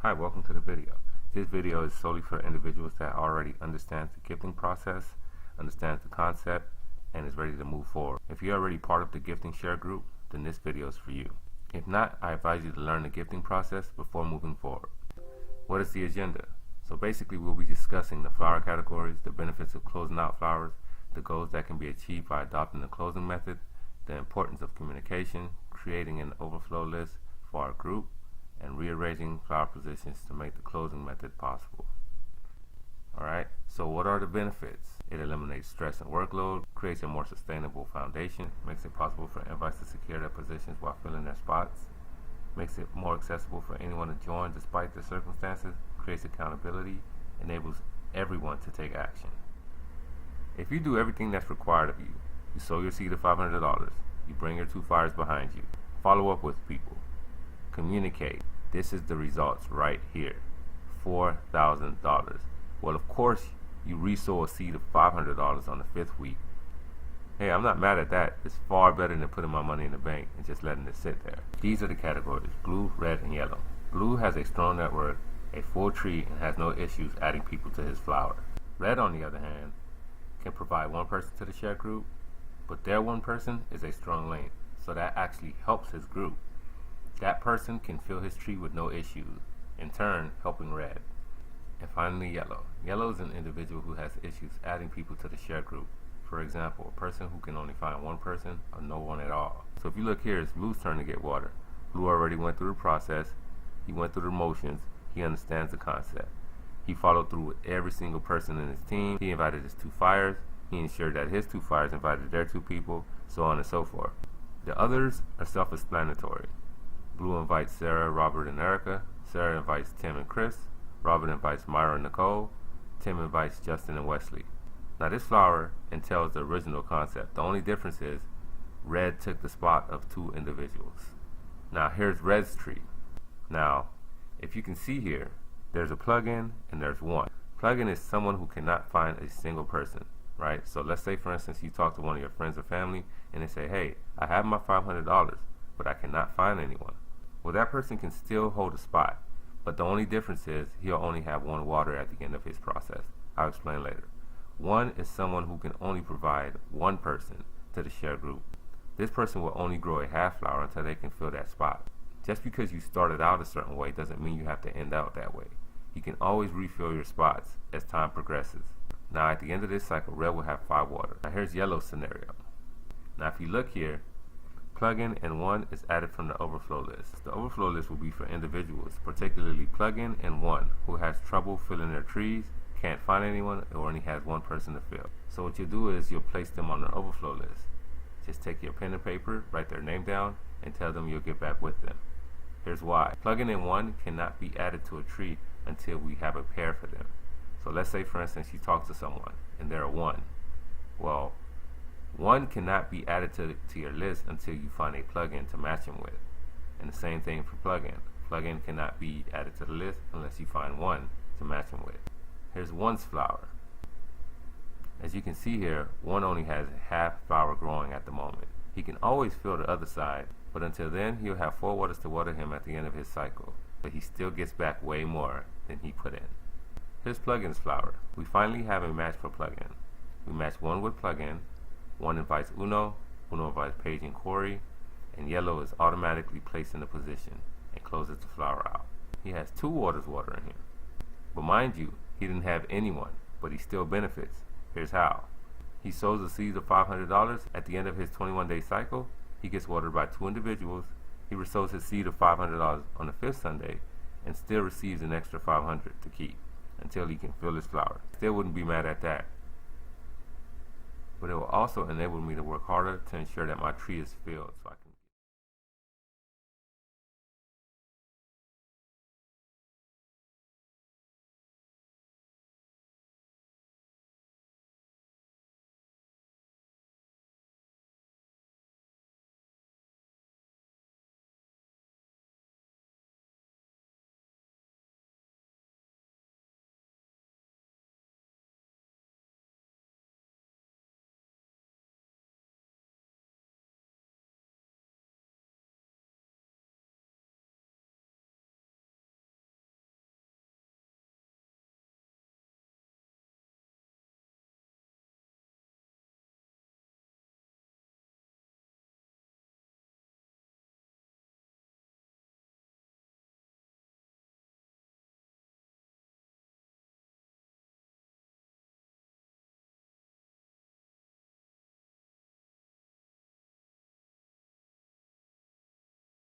Hi, welcome to the video. This video is solely for individuals that already understands the gifting process, understands the concept, and is ready to move forward. If you're already part of the gifting share group, then this video is for you. If not, I advise you to learn the gifting process before moving forward. What is the agenda? So basically we'll be discussing the flower categories, the benefits of closing out flowers, the goals that can be achieved by adopting the closing method, the importance of communication, creating an overflow list for our group, and rearranging flower positions to make the closing method possible. Alright, so what are the benefits? It eliminates stress and workload, creates a more sustainable foundation, makes it possible for invites to secure their positions while filling their spots, makes it more accessible for anyone to join despite their circumstances, creates accountability, enables everyone to take action. If you do everything that's required of you, you sow your seed of $500, you bring your 2 fires behind you, follow up with people, communicate. This is the results right here. $4,000. Well, of course, you resow a seed of $500 on the 5th week. Hey, I'm not mad at that. It's far better than putting my money in the bank and just letting it sit there. These are the categories: blue, red, and yellow. Blue has a strong network, a full tree, and has no issues adding people to his flower. Red, on the other hand, can provide one person to the share group, but their one person is a strong link, so that actually helps his group. That person can fill his tree with no issues, in turn helping red. And finally, yellow. Yellow is an individual who has issues adding people to the share group. For example, a person who can only find one person or no one at all. So if you look here, it's blue's turn to get water. Blue already went through the process, he went through the motions, he understands the concept. He followed through with every single person in his team, he invited his 2 fires, he ensured that his 2 fires invited their 2 people, so on and so forth. The others are self-explanatory. Blue invites Sarah, Robert, and Erica. Sarah invites Tim and Chris. Robert invites Myra and Nicole. Tim invites Justin and Wesley. Now this flower entails the original concept. The only difference is red took the spot of 2 individuals. Now here's red's tree. Now, if you can see here, there's a plug-in and there's one. Plug-in is someone who cannot find a single person, right? So let's say, for instance, you talk to one of your friends or family and they say, hey, I have my $500, but I cannot find anyone. Well, that person can still hold a spot, but the only difference is he'll only have 1 water at the end of his process. I'll explain later. 1 is someone who can only provide 1 person to the share group. This person will only grow a half flower until they can fill that spot. Just because you started out a certain way doesn't mean you have to end out that way. You can always refill your spots as time progresses. Now at the end of this cycle, red will have 5 water. Now here's yellow's scenario. Now if you look here, plug-in and 1 is added from the overflow list. The overflow list will be for individuals, particularly plug-in and 1, who has trouble filling their trees, can't find anyone, or only has 1 person to fill. So what you'll do is you'll place them on the overflow list. Just take your pen and paper, write their name down, and tell them you'll get back with them. Here's why. Plug-in and 1 cannot be added to a tree until we have a pair for them. So let's say, for instance, you talk to someone and they're a 1. Well, 1 cannot be added to your list until you find a plug-in to match him with. And the same thing for plug-in. Plug-in cannot be added to the list unless you find 1 to match him with. Here's 1's flower. As you can see here, 1 only has half flower growing at the moment. He can always fill the other side, but until then he'll have 4 waters to water him at the end of his cycle. But he still gets back way more than he put in. Here's plug-in's flower. We finally have a match for plug-in. We match 1 with plug-in. 1 invites Uno invites Paige and Corey, and yellow is automatically placed in the position and closes the flower out. He has 2 waters watering him. But mind you, he didn't have anyone, but he still benefits. Here's how. He sows a seed of $500 at the end of his 21-day cycle. He gets watered by 2 individuals. He resows his seed of $500 on the 5th Sunday and still receives an extra $500 to keep until he can fill his flower. Still wouldn't be mad at that. But it will also enable me to work harder to ensure that my tree is filled so I can